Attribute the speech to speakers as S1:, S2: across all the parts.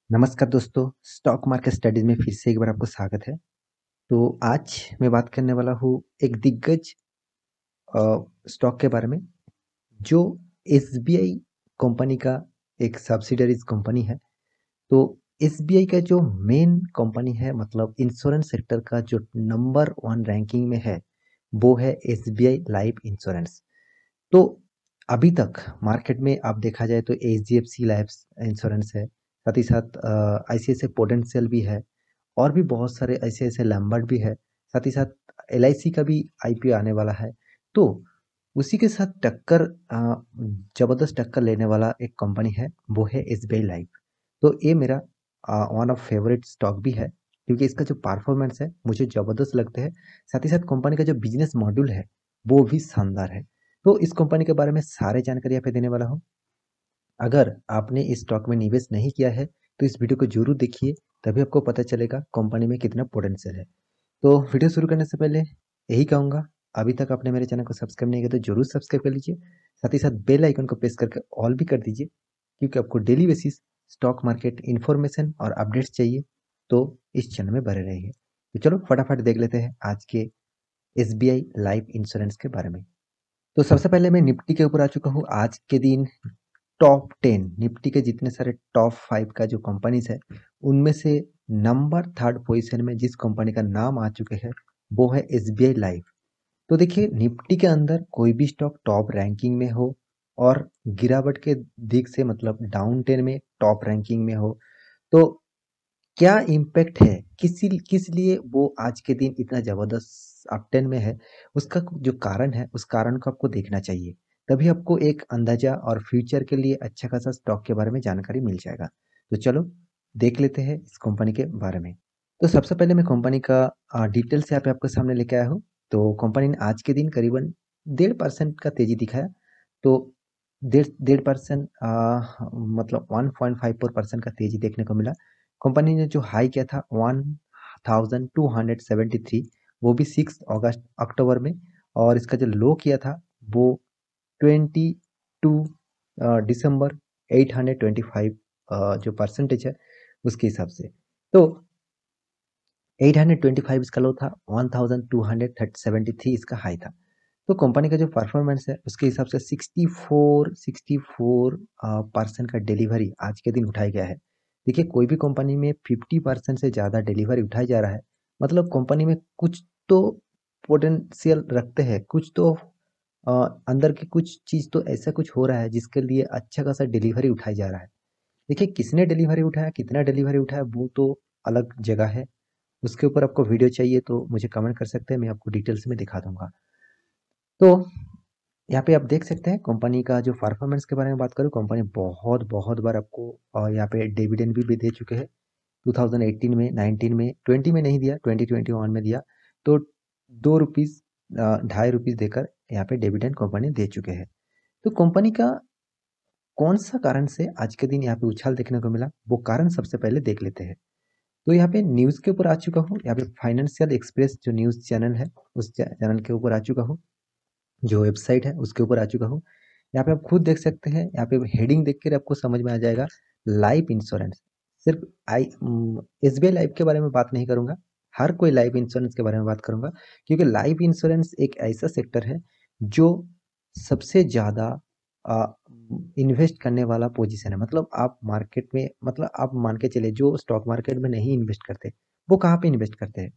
S1: नमस्कार दोस्तों, stock market studies में फिर से एक बार आपको स्वागत है। तो आज मैं बात करने वाला हूँ एक दिग्गज स्टॉक के बारे में, जो एसबीआई कंपनी का एक सब्सिडरीज कंपनी है। तो एसबीआई का जो मेन कंपनी है, मतलब इंश्योरेंस सेक्टर का जो नंबर वन रैंकिंग में है, वो है एसबीआई लाइफ इंश्योरेंस। तो अभी तक मार्केट में आप देखा जाए तो एचडीएफसी लाइफ इंश्योरेंस है, साथ ही साथ आईसीआईसीआई प्रूडेंशियल भी है, और भी बहुत सारे ऐसे ऐसे लैम्बर्ट भी है, साथ ही साथ एलआईसी का भी आईपीओ आने वाला है। तो उसी के साथ टक्कर जबरदस्त टक्कर लेने वाला एक कंपनी है, वो है एसबीआई लाइफ। तो ये मेरा वन ऑफ फेवरेट स्टॉक भी है, क्योंकि इसका जो परफॉर्मेंस है मुझे जबरदस्त लगता है। साथ ही साथ कंपनी का जो बिजनेस मॉड्यूल है वो भी शानदार है। तो इस कंपनी के बारे में सारे जानकारी यहाँ पे देने वाला हूँ। अगर आपने इस स्टॉक में निवेश नहीं किया है तो इस वीडियो को जरूर देखिए, तभी आपको पता चलेगा कंपनी में कितना पोटेंशियल है। तो वीडियो शुरू करने से पहले यही कहूँगा, अभी तक आपने मेरे चैनल को सब्सक्राइब नहीं किया तो जरूर सब्सक्राइब कर लीजिए। साथ ही साथ बेल आइकन को प्रेस करके ऑल भी कर दीजिए, क्योंकि आपको daily basis stock market information और अपडेट्स चाहिए तो इस चैनल में बने रहिए। तो चलो फटाफट देख लेते हैं आज के एसबीआई लाइफ इंश्योरेंस के बारे में। तो सबसे पहले मैं निफ्टी के ऊपर आ चुका हूँ। आज के दिन टॉप 10 निफ्टी के जितने सारे टॉप 5 का जो कंपनीज है, उनमें से नंबर थर्ड पोजीशन में जिस कंपनी का नाम आ चुके हैं वो है एसबीआई लाइफ। तो देखिए, निफ्टी के अंदर कोई भी स्टॉक टॉप रैंकिंग में हो और गिरावट के दिख से मतलब डाउन 10 में टॉप रैंकिंग में हो, तो क्या इम्पैक्ट है, किस लिए वो आज के दिन इतना जबरदस्त अप 10 में है, उसका जो कारण है उस कारण को आपको देखना चाहिए। तभी आपको एक अंदाजा और फ्यूचर के लिए अच्छा खासा स्टॉक के बारे में जानकारी मिल जाएगा। तो चलो देख लेते हैं इस कंपनी के बारे में। तो सबसे पहले मैं कंपनी का डिटेल्स यहाँ पे आपके सामने लेके आया हूँ। तो कंपनी ने आज के दिन करीबन 1.5% का तेजी दिखाया। तो 1.5% मतलब 1.54% का तेजी देखने को मिला। कंपनी ने जो हाई किया था 1273, वो भी 6 अक्टूबर में, और इसका जो लो किया था वो 22 दिसंबर 825 जो परसेंटेज है उसके हिसाब से। तो 825 इसका लो था, 1273 इसका हाई था। तो कंपनी का जो परफॉर्मेंस है उसके हिसाब से 64% का डिलीवरी आज के दिन उठाया गया है। देखिए, कोई भी कंपनी में 50% से ज़्यादा डिलीवरी उठाया जा रहा है, मतलब कंपनी में कुछ तो पोटेंशियल रखते हैं, कुछ तो अ, अंदर की कुछ चीज़ तो ऐसा कुछ हो रहा है जिसके लिए अच्छा खासा डिलीवरी उठाया जा रहा है। देखिए, किसने डिलीवरी उठाया, कितना डिलीवरी उठाया, वो तो अलग जगह है। उसके ऊपर आपको वीडियो चाहिए तो मुझे कमेंट कर सकते हैं, मैं आपको डिटेल्स में दिखा दूंगा। तो यहाँ पे आप देख सकते हैं कंपनी का जो परफॉर्मेंस के बारे में बात करूँ, कंपनी बहुत बहुत बार आपको यहाँ पे डिविडेंड भी दे चुके हैं। 2018 में, 19 में, 20 में नहीं दिया, 2021 में दिया। तो 2 रुपीज़, 2.5 रुपीज़ देकर यहाँ पे डिविडेंड कंपनी दे चुके हैं। तो कंपनी का कौन सा कारण से आज के दिन यहाँ पे उछाल देखने को मिला, वो कारण सबसे पहले देख लेते हैं। तो यहाँ पे न्यूज़ के ऊपर आ चुका हूँ, यहाँ पे फाइनेंशियल एक्सप्रेस जो न्यूज़ चैनल है उस चैनल के ऊपर आ चुका हूँ, जो वेबसाइट है उसके ऊपर आ चुका हूँ। यहाँ पे आप खुद देख सकते हैं, यहाँ पे हेडिंग देख कर आपको समझ में आ जाएगा, लाइफ इंश्योरेंस। सिर्फ आई एसबीआई लाइफ के बारे में बात नहीं करूंगा, हर कोई लाइफ इंश्योरेंस के बारे में बात करूंगा, क्योंकि लाइफ इंश्योरेंस एक ऐसा सेक्टर है जो सबसे ज़्यादा इन्वेस्ट करने वाला पोजीशन है। मतलब आप मार्केट में, मतलब आप मान के चले जो स्टॉक मार्केट में नहीं इन्वेस्ट करते, वो कहाँ पे इन्वेस्ट करते हैं?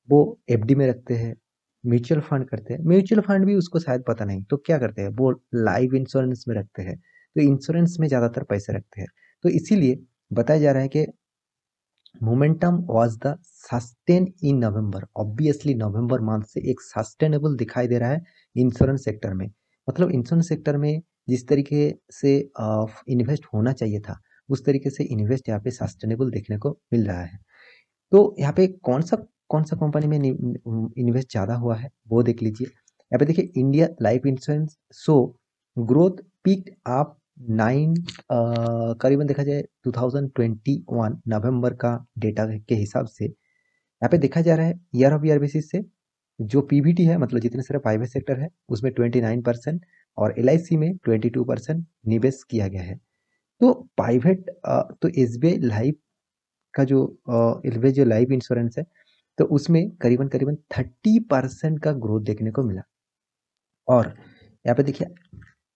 S1: वो एफडी में रखते हैं, म्यूचुअल फंड करते हैं। म्यूचुअल फंड भी उसको शायद पता नहीं, तो क्या करते हैं, वो लाइफ इंश्योरेंस में रखते हैं। तो इंश्योरेंस में ज़्यादातर पैसे रखते हैं। तो इसीलिए बताया जा रहा है कि momentum was the sustain in November. Obviously November month से एक सस्टेनेबल दिखाई दे रहा है इंश्योरेंस सेक्टर में। मतलब इंश्योरेंस सेक्टर में जिस तरीके से इन्वेस्ट होना चाहिए था, उस तरीके से इन्वेस्ट यहाँ पे सस्टेनेबल देखने को मिल रहा है। तो यहाँ पे कौन सा कंपनी में इन्वेस्ट ज़्यादा हुआ है वो देख लीजिए। यहाँ पे देखिए, India life insurance so growth peaked up 9, करीबन देखा जाए 2021 नवंबर का डेटा के हिसाब से, यहाँ पे देखा जा रहा है ईयर ऑफ ईयर बेसिस से जो पीवीटी है, मतलब जितने सारे प्राइवेट सेक्टर है उसमें 29% और एलआईसी में 22% निवेश किया गया है। तो प्राइवेट, तो एसबीआई लाइफ का जो एसबीआई जो लाइफ इंश्योरेंस है, तो उसमें करीबन करीबन 30% का ग्रोथ देखने को मिला। और यहाँ पे देखिए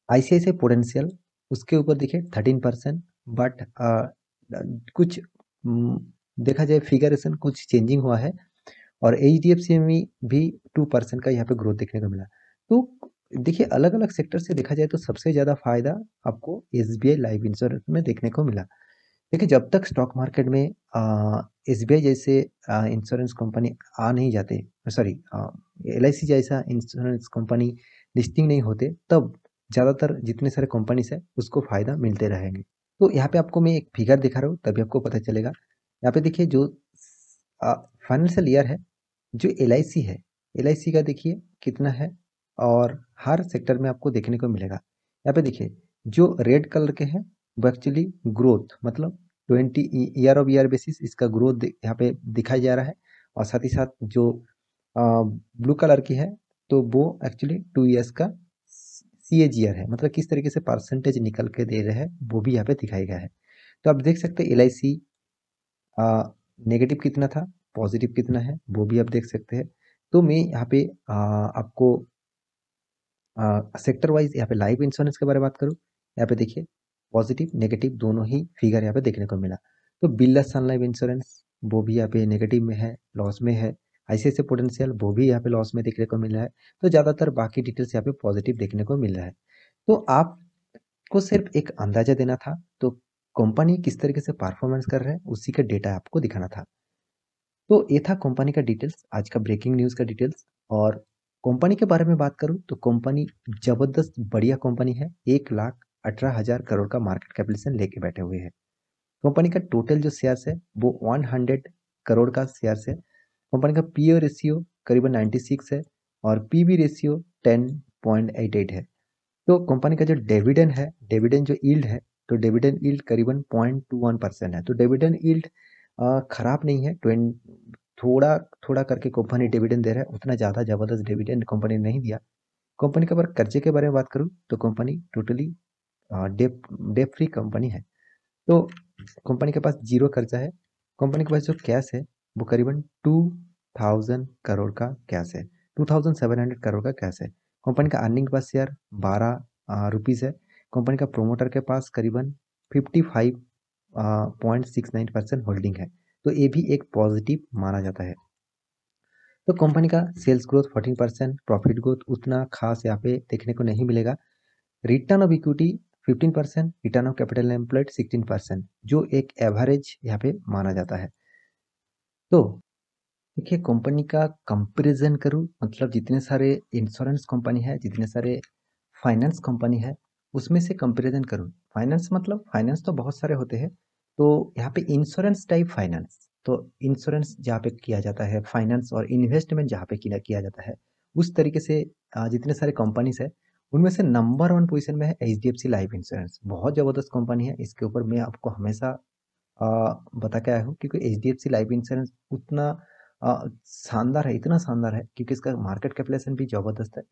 S1: आईसीआईसीआई प्रूडेंशियल, उसके ऊपर देखिए 13%, बट कुछ देखा जाए फिगरेशन कुछ चेंजिंग हुआ है। और एचडीएफसी में भी 2% का यहाँ पे ग्रोथ देखने को मिला। तो देखिए अलग अलग सेक्टर से देखा जाए तो सबसे ज़्यादा फायदा आपको एसबीआई लाइफ इंश्योरेंस में देखने को मिला। देखिए जब तक स्टॉक मार्केट में एसबीआई जैसे इंश्योरेंस कंपनी आ नहीं जाते, सॉरी एलआईसी जैसा इंश्योरेंस कंपनी लिस्टिंग नहीं होते, तब ज़्यादातर जितने सारे कंपनीज है उसको फ़ायदा मिलते रहेंगे। तो यहाँ पे आपको मैं एक फिगर दिखा रहा हूँ, तभी आपको पता चलेगा। यहाँ पे देखिए जो फाइनेंशियल ईयर है, जो एलआईसी है, एलआईसी का देखिए कितना है, और हर सेक्टर में आपको देखने को मिलेगा। यहाँ पे देखिए जो रेड कलर के हैं वो एक्चुअली ग्रोथ, मतलब 20 ईयर ऑफ ईयर बेसिस इसका ग्रोथ यहाँ पे दिखाया जा रहा है। और साथ ही साथ जो ब्लू कलर की है, तो वो एक्चुअली 2 ईयर्स का सीएजीआर है, मतलब किस तरीके से परसेंटेज निकल के दे रहे हैं वो भी यहाँ पे दिखाया गया है। तो आप देख सकते हैं एलआईसी नेगेटिव कितना था, पॉजिटिव कितना है, वो भी आप देख सकते हैं। तो मैं यहाँ पे आपको सेक्टर वाइज यहाँ पे लाइफ इंश्योरेंस के बारे में बात करूँ, यहाँ पे देखिए पॉजिटिव नेगेटिव दोनों ही फिगर यहाँ पे देखने को मिला। तो बिरला सन लाइफ इंश्योरेंस वो भी यहाँ पे नेगेटिव में है, लॉस में है। आईसीआईसीआई प्रूडेंशियल वो भी यहाँ पे लॉस में देखने को मिल रहा है। तो ज़्यादातर बाकी डिटेल्स यहाँ पे पॉजिटिव देखने को मिल रहा है। तो आपको सिर्फ एक अंदाजा देना था, तो कंपनी किस तरीके से परफॉर्मेंस कर रहा है उसी का डेटा आपको दिखाना था। तो ये था कंपनी का डिटेल्स, आज का ब्रेकिंग न्यूज़ का डिटेल्स। और कंपनी के बारे में बात करूं तो कंपनी जबरदस्त बढ़िया कंपनी है, 1,18,000 करोड़ का मार्केट कैपिटलाइजेशन लेके बैठे हुए हैं। कंपनी का टोटल जो शेयर्स है वो 100 करोड़ का शेयर्स है। कंपनी का पीओ रेशियो करीबन 96 है, और पीबी रेशियो 10.88 है। तो कंपनी का जो डिविडेंड है, डिविडेंड जो यील्ड है, तो डिविडेंड यील्ड करीबन 0.21% है। तो डिविडेंड यील्ड खराब नहीं है, थोड़ा थोड़ा करके कंपनी डिविडेंड दे रहा है, उतना ज़्यादा ज़बरदस्त डिविडेंड कंपनी ने नहीं दिया। कंपनी के अगर कर्जे के बारे में बात करूँ तो company totally debt free company है। तो कंपनी के पास जीरो कर्जा है। कंपनी के पास जो कैश है वो करीबन 2,000 करोड़ का कैश है, 2,700 करोड़ का कैश है। कंपनी का अर्निंग पर शेयर 12 रुपीज़ है। कंपनी का प्रोमोटर के पास करीबन 55.69% होल्डिंग है। तो ये भी एक पॉजिटिव माना जाता है। तो कंपनी का सेल्स ग्रोथ 14%, प्रॉफिट ग्रोथ उतना खास यहाँ पे देखने को नहीं मिलेगा। Return of equity 15%, return of capital employed 16%, जो एक एवरेज यहाँ पे माना जाता है। तो देखिए कंपनी का कंपैरिजन करूँ, मतलब जितने सारे इंश्योरेंस कंपनी है, जितने सारे फाइनेंस कंपनी है, उसमें से कंपैरिजन करूँ। फाइनेंस मतलब फाइनेंस तो बहुत सारे होते हैं, तो यहाँ पे इंश्योरेंस टाइप फाइनेंस, तो इंश्योरेंस जहाँ पे किया जाता है, फाइनेंस और इन्वेस्टमेंट जहाँ पे किया किया जाता है, उस तरीके से जितने सारे कंपनीज है उनमें से नंबर 1 पोजीशन में है एचडीएफसी लाइफ इंश्योरेंस। बहुत ज़बरदस्त कंपनी है, इसके ऊपर मैं आपको हमेशा बता के आया हूँ, क्योंकि एचडीएफसी लाइफ इंश्योरेंस उतना शानदार है, इतना शानदार है क्योंकि इसका मार्केट कैपिटलाइजेशन भी ज़बरदस्त है,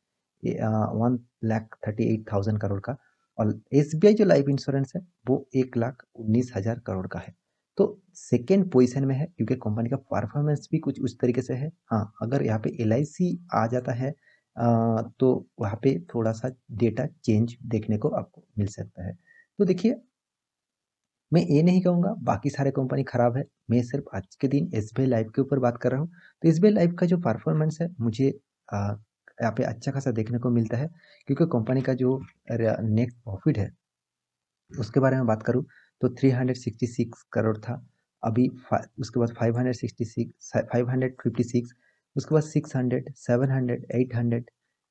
S1: 1,38,000 करोड़ का। और एसबीआई जो लाइफ इंश्योरेंस है वो 1,19,000 करोड़ का है। तो सेकेंड पोजीशन में है क्योंकि कंपनी का परफॉर्मेंस भी कुछ उस तरीके से है। हाँ, अगर यहाँ पे एलआईसी आ जाता है तो वहाँ पे थोड़ा सा डेटा चेंज देखने को आपको मिल सकता है। तो देखिए मैं ये नहीं कहूँगा बाकी सारे कंपनी खराब है, मैं सिर्फ आज के दिन एसबीआई लाइफ के ऊपर बात कर रहा हूँ। तो एसबीआई लाइफ का जो परफॉर्मेंस है मुझे यहाँ पे अच्छा खासा देखने को मिलता है, क्योंकि कंपनी का जो नेट प्रॉफिट है उसके बारे में बात करूँ तो 366 करोड़ था। अभी उसके बाद 566, 556, उसके बाद 600, 700, 800।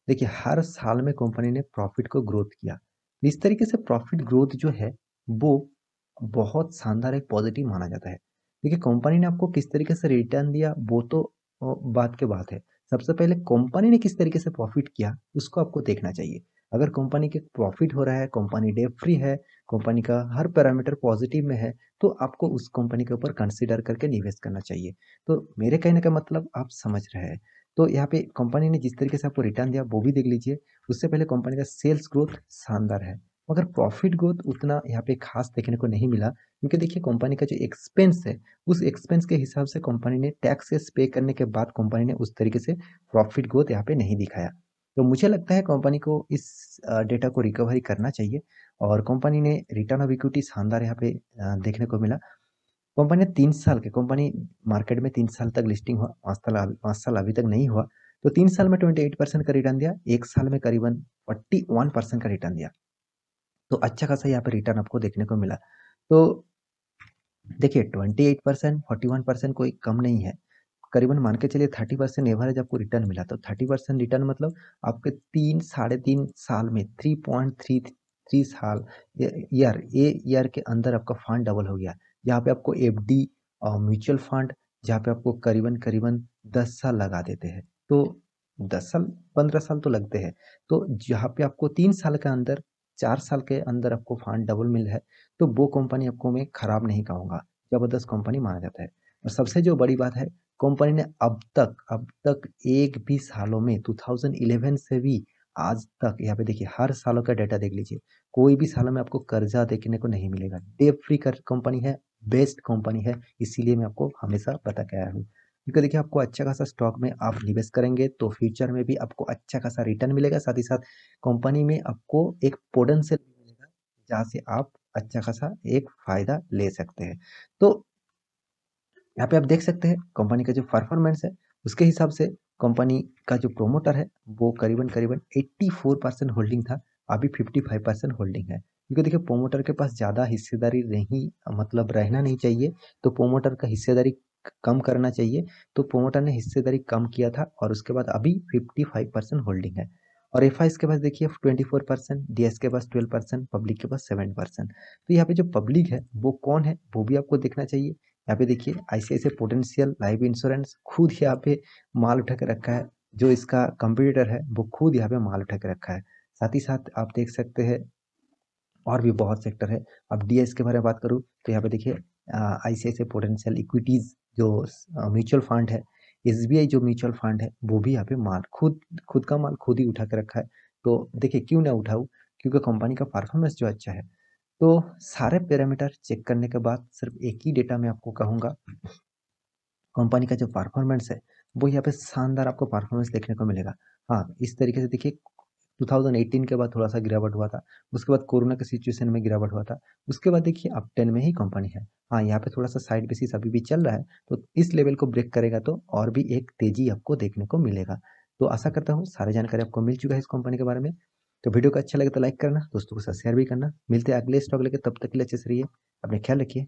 S1: देखिए हर साल में कंपनी ने प्रॉफिट को ग्रोथ किया। इस तरीके से प्रॉफिट ग्रोथ जो है वो बहुत शानदार एक पॉजिटिव माना जाता है। देखिए कंपनी ने आपको किस तरीके से रिटर्न दिया वो तो बात के बात है। सबसे पहले कंपनी ने किस तरीके से प्रॉफिट किया उसको आपको देखना चाहिए। अगर कंपनी के प्रॉफिट हो रहा है, कंपनी डेट फ्री है, कंपनी का हर पैरामीटर पॉजिटिव में है, तो आपको उस कंपनी के ऊपर कंसीडर करके निवेश करना चाहिए। तो मेरे कहने का मतलब आप समझ रहे हैं। तो यहाँ पे कंपनी ने जिस तरीके से आपको रिटर्न दिया वो भी देख लीजिए। उससे पहले कंपनी का सेल्स ग्रोथ शानदार है, मगर प्रॉफिट ग्रोथ उतना यहाँ पे खास देखने को नहीं मिला, क्योंकि देखिए कंपनी का जो एक्सपेंस है, उस एक्सपेंस के हिसाब से कंपनी ने टैक्सेस पे करने के बाद कंपनी ने उस तरीके से प्रॉफिट ग्रोथ यहाँ पे नहीं दिखाया। तो मुझे लगता है कंपनी को इस डेटा को रिकवरी करना चाहिए, और कंपनी ने रिटर्न ऑफ इक्विटी शानदार यहाँ पे देखने को मिला। कंपनी ने 3 साल के कंपनी मार्केट में 3 साल तक लिस्टिंग हुआ, 5 साल अभी तक नहीं हुआ, तो 3 साल में 28% का रिटर्न दिया, 1 साल में करीबन 41% का रिटर्न दिया। तो अच्छा खासा यहाँ पे रिटर्न आपको देखने को मिला। तो देखिए 28%, 41% कोई कम नहीं है, करीबन मान के चलिए 30% एवरेज आपको रिटर्न मिला। तो 30% रिटर्न मतलब आपके 3 साढ़े 3 साल में 3.33 साल ईयर के अंदर आपका फंड डबल हो गया। जहाँ पे आपको एफडी और म्यूचुअल फंड, जहाँ पे आपको करीबन करीबन 10 साल लगा देते हैं, तो 10 साल 15 साल तो लगते हैं। तो जहाँ पे आपको 3 साल के अंदर 4 साल के अंदर आपको फंड डबल मिल है, तो वो कंपनी आपको मैं खराब नहीं कहूँगा, जबरदस्त कंपनी माना जाता है। और सबसे जो बड़ी बात है, कंपनी ने अब तक एक भी सालों में 2011 से भी आज तक, यहाँ पे देखिए हर सालों का डेटा देख लीजिए, कोई भी सालों में आपको कर्जा देखने को नहीं मिलेगा। डेट फ्री कंपनी है, बेस्ट कंपनी है, इसीलिए मैं आपको हमेशा बता के आया हूँ। क्योंकि देखिए आपको अच्छा खासा स्टॉक में आप निवेश करेंगे तो फ्यूचर में भी आपको अच्छा खासा रिटर्न मिलेगा, साथ ही साथ कंपनी में आपको एक पोटेंशियल मिलेगा, जहाँ से आप अच्छा खासा एक फायदा ले सकते हैं। तो यहाँ पे आप देख सकते हैं कंपनी का जो परफॉर्मेंस है, उसके हिसाब से कंपनी का जो प्रोमोटर है वो करीबन करीबन 84% होल्डिंग था, अभी 55% होल्डिंग है। क्योंकि देखिए प्रोमोटर के पास ज़्यादा हिस्सेदारी नहीं, मतलब रहना नहीं चाहिए, तो प्रोमोटर का हिस्सेदारी कम करना चाहिए। तो प्रोमोटर ने हिस्सेदारी कम किया था और उसके बाद अभी 55% होल्डिंग है। और एफ के पास देखिए 24%, डीएस के पास 12%, पब्लिक के पास 7%। तो यहाँ पे जो पब्लिक है वो कौन है वो भी आपको देखना चाहिए। यहाँ पे देखिए आईसीआईसीआई पोटेंशियल लाइफ इंश्योरेंस खुद यहाँ पे माल उठा के रखा है, जो इसका कंपटीटर है वो खुद यहाँ पे माल उठा के रखा है। साथ ही साथ आप देख सकते हैं और भी बहुत सेक्टर है। अब डीएस के बारे में बात करूँ तो यहाँ पे देखिए आईसीआईसीआई पोटेंशियल इक्विटीज जो म्यूचुअल फंड है, एसबीआई जो म्यूचुअल फंड है, वो भी यहाँ पे माल खुद खुद का माल खुद ही उठा के रखा है। तो देखिए क्यों ना उठाऊँ, क्योंकि कंपनी का परफॉर्मेंस जो अच्छा है। तो सारे पैरामीटर चेक करने के बाद सिर्फ एक ही डेटा मैं आपको कहूँगा, कंपनी का जो परफॉर्मेंस है वो यहाँ पे शानदार आपको परफॉर्मेंस देखने को मिलेगा। हाँ, इस तरीके से देखिए 2018 के बाद थोड़ा सा गिरावट हुआ था, उसके बाद कोरोना के सिचुएशन में गिरावट हुआ था, उसके बाद देखिए अप 10 में ही कंपनी है। हाँ, यहाँ पे थोड़ा सा साइड बेसिस अभी भी चल रहा है, तो इस लेवल को ब्रेक करेगा तो और भी एक तेजी आपको देखने को मिलेगा। तो आशा करता हूँ सारी जानकारी आपको मिल चुका है इस कंपनी के बारे में। तो वीडियो को अच्छा लगे तो लाइक करना, दोस्तों के साथ शेयर भी करना। मिलते हैं अगले स्टॉक लेके, तब तक के लिए अच्छे से रहिए, अपने ख्याल रखिए।